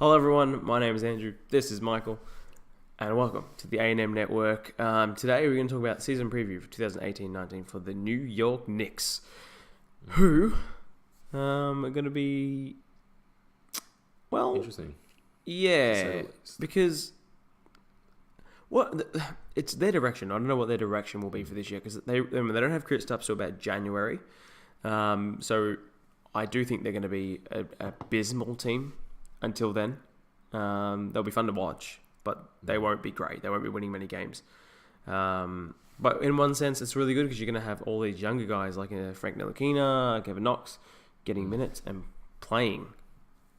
Hello everyone, my name is Andrew, this is Michael, and welcome to the A&M Network. Today we're going to talk about the season preview for 2018-19 for the New York Knicks, who are going to be, well... Interesting. Yeah, because it's their direction. I don't know what their direction will be for this year, because they don't have Chris up till about January. So I do think they're going to be an abysmal team until then. They'll be fun to watch, but they won't be great. They won't be winning many games. But in one sense, it's really good because you're going to have all these younger guys like Frank Ntilikina, Kevin Knox, getting minutes and playing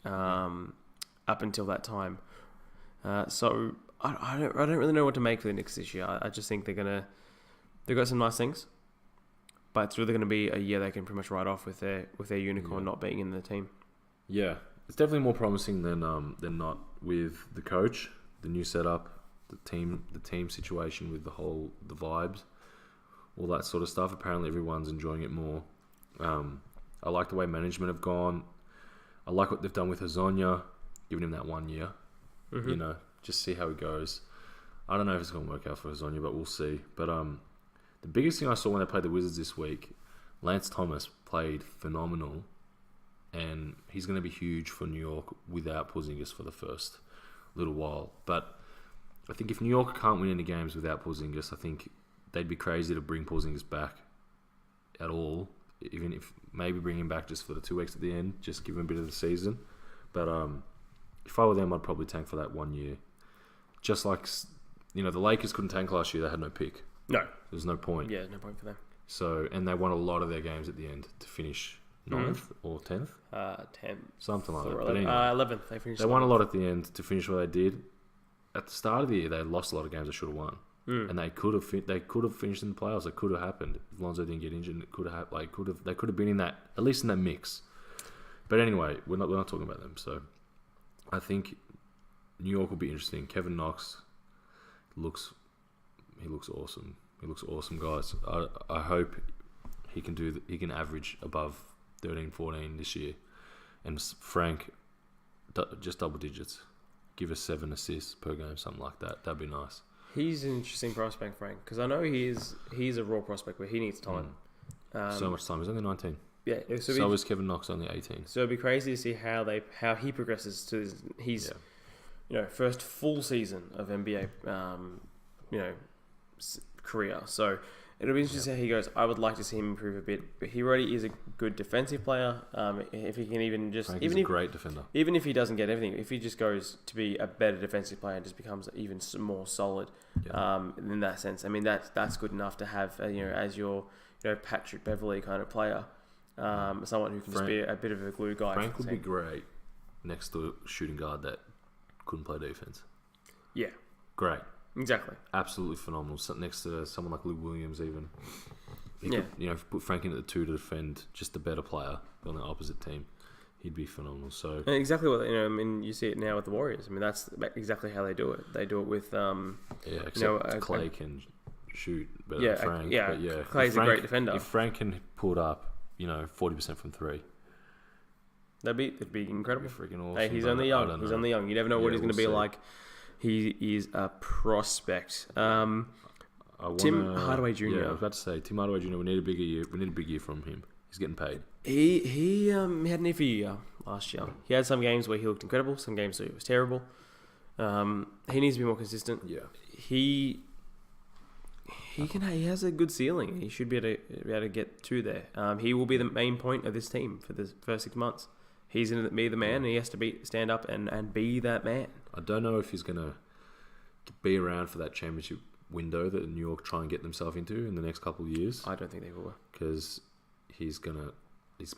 up until that time. So I don't really know what to make for the Knicks this year. I just think they've got some nice things, but it's really going to be a year they can pretty much write off with their unicorn not being in the team. Yeah, it's definitely more promising than not with the coach, the new setup, the team situation with the vibes, all that sort of stuff. Apparently, everyone's enjoying it more. I like the way management have gone. I like what they've done with Hazonia, giving him that 1 year. Mm-hmm. You know, just see how it goes. I don't know if it's going to work out for Hazonia, but we'll see. But the biggest thing I saw when they played the Wizards this week, Lance Thomas played phenomenal, and he's going to be huge for New York without Porzingis for the first little while. But I think if New York can't win any games without Porzingis, I think they'd be crazy to bring Porzingis back at all, even if maybe bring him back just for the 2 weeks at the end, just give him a bit of the season. But if I were them, I'd probably tank for that 1 year. Just like, the Lakers couldn't tank last year. They had no pick. No. There's no point. Yeah, no point for them. So, and they won a lot of their games at the end to finish 9th or 10th? 10th. Something like that. 11th. But anyway, 11th. They won a lot at the end to finish what they did. At the start of the year, they lost a lot of games they should have won. And they could have finished in the playoffs. It could have happened if Lonzo didn't get injured. It could have they could have been in that, at least in that mix. But anyway, we're not talking about them. So I think New York will be interesting. Kevin Knox looks awesome. He looks awesome, guys. I hope he can average above 13-14 this year. And Frank, just double digits. Give us 7 assists per game, something like that. That'd be nice. He's an interesting prospect, Frank, because I know he's a raw prospect, but he needs time. So much time. He's only 19. Yeah. So is Kevin Knox, only 18. So it'd be crazy to see how he progresses to his first full season of NBA career. So it'll be interesting to see how he goes. I would like to see him improve a bit, but he already is a good defensive player. If he can He's a great defender. Even if he doesn't get everything, if he just goes to be a better defensive player and just becomes even more solid, in that sense, I mean that's good enough to have as your Patrick Beverley kind of player, someone who can just be a bit of a glue guy. Frank would be great next to a shooting guard that couldn't play defense. Yeah, great. Exactly. Absolutely phenomenal. Next to someone like Lou Williams, even. He could, put Frank into the 2 to defend just a better player on the opposite team. He'd be phenomenal. So and exactly what you see it now with the Warriors. I mean, that's exactly how they do it. They do it with Clay can shoot better than Frank. Clay's a great defender. If Frank can put up 40% from 3. That'd be incredible. That'd be freaking awesome. Hey, he's only young. He's only young. You never know what he's going to be like. He is a prospect. Tim Hardaway Jr. Yeah, I was about to say Tim Hardaway Jr. We need a big year from him. He's getting paid. He had an iffy year last year. He had some games where he looked incredible. Some games where he was terrible. He needs to be more consistent. Yeah. He has a good ceiling. He should be able to get to there. He will be the main point of this team for the first 6 months. He's going to be the man, and he has to stand up and be that man. I don't know if he's going to be around for that championship window that New York try and get themselves into in the next couple of years. I don't think they will. Because his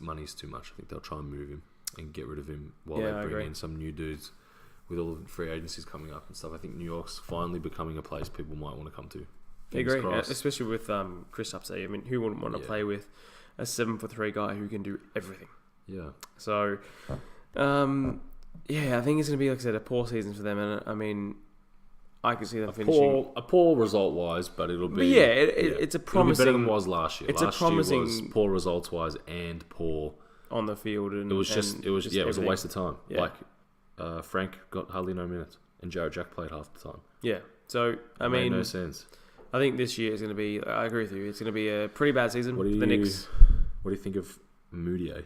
money's too much. I think they'll try and move him and get rid of him while they bring in some new dudes with all the free agencies coming up and stuff. I think New York's finally becoming a place people might want to come to. I agree, especially with Kristaps. I mean, who wouldn't want to play with a 7'3" guy who can do everything? Yeah. So, I think it's going to be, like I said, a poor season for them. And I mean, I can see them finishing a poor result wise, but it'll be. But it's a promising. It'll be better than it was last year. It's last a promising year was poor results wise and poor on the field, and it was a waste of time. Yeah. Like Frank got hardly no minutes, and Jarrett Jack played half the time. Yeah. So, I Made mean, no sense. I think this year is going to be, I agree with you, it's going to be a pretty bad season for the Knicks. What do you think of Moutier?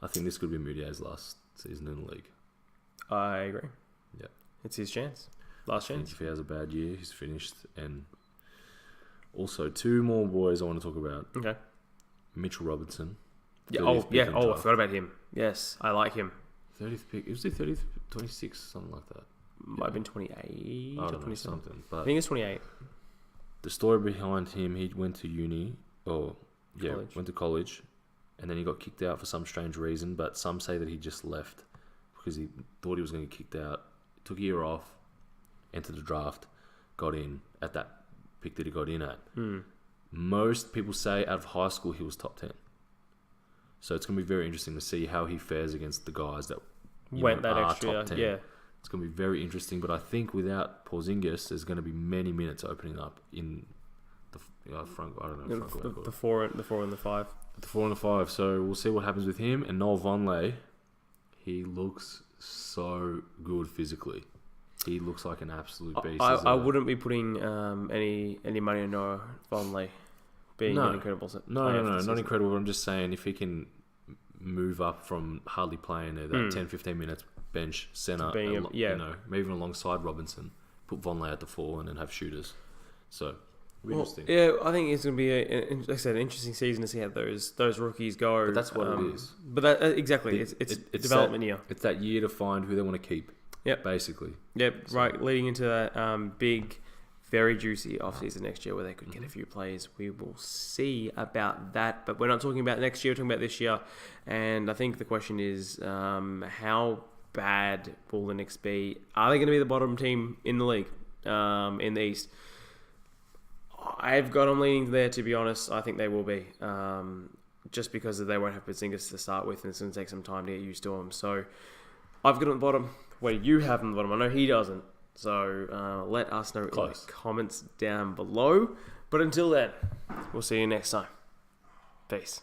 I think this could be Moutier's last season in the league. I agree. Yeah. It's his chance. Last I think chance. if he has a bad year, he's finished. And also, two more boys I want to talk about. Okay. Mitchell Robinson. Yeah. 30th pick in I draft. forgot about him. Yes, I like him. 30th pick. It was the 30th, 26, something like that. Might have been 28 I or don't know, 27. something. I But think it's 28. the story behind him, he went to uni, College. went to college, and then he got kicked out for some strange reason. But some say that he just left because he thought he was going to get kicked out. Took a year off, entered the draft, got in at that pick that he got in at. Most people say out of high school he was top 10. So it's going to be very interesting to see how he fares against the guys that Went that are extra. top 10. Yeah. It's going to be very interesting, but I think without Porzingis, there's going to be many minutes opening up in the front. I don't know. The 4 and the 5. The 4 and the 5. So we'll see what happens with him. And Noel Vonleh, he looks so good physically. He looks like an absolute beast. I wouldn't be putting any money on Noah Vonleh being an incredible player. No, not incredible. But I'm just saying if he can move up from hardly playing there, that 10-15 minutes bench center, maybe even alongside Robinson, put Vonleh at the 4 and then have shooters. So interesting. Yeah, I think it's going to be like I said, an interesting season to see how those rookies go. But that's what it is. But that exactly, it's development year. It's that year to find who they want to keep. Yep. Basically. Yep. So. Right. Leading into that big, very juicy offseason next year where they could get a few players. We will see about that. But we're not talking about next year. We're talking about this year. And I think the question is, how bad will the Knicks be? Are they going to be the bottom team in the league, in the East? I've got them leaning there, to be honest. I think they will be. Just because they won't have Porzingis to start with, and it's going to take some time to get used to them. So I've got them at the bottom. Where do you have them at the bottom? I know he doesn't. So let us know in the comments down below. But until then, we'll see you next time. Peace.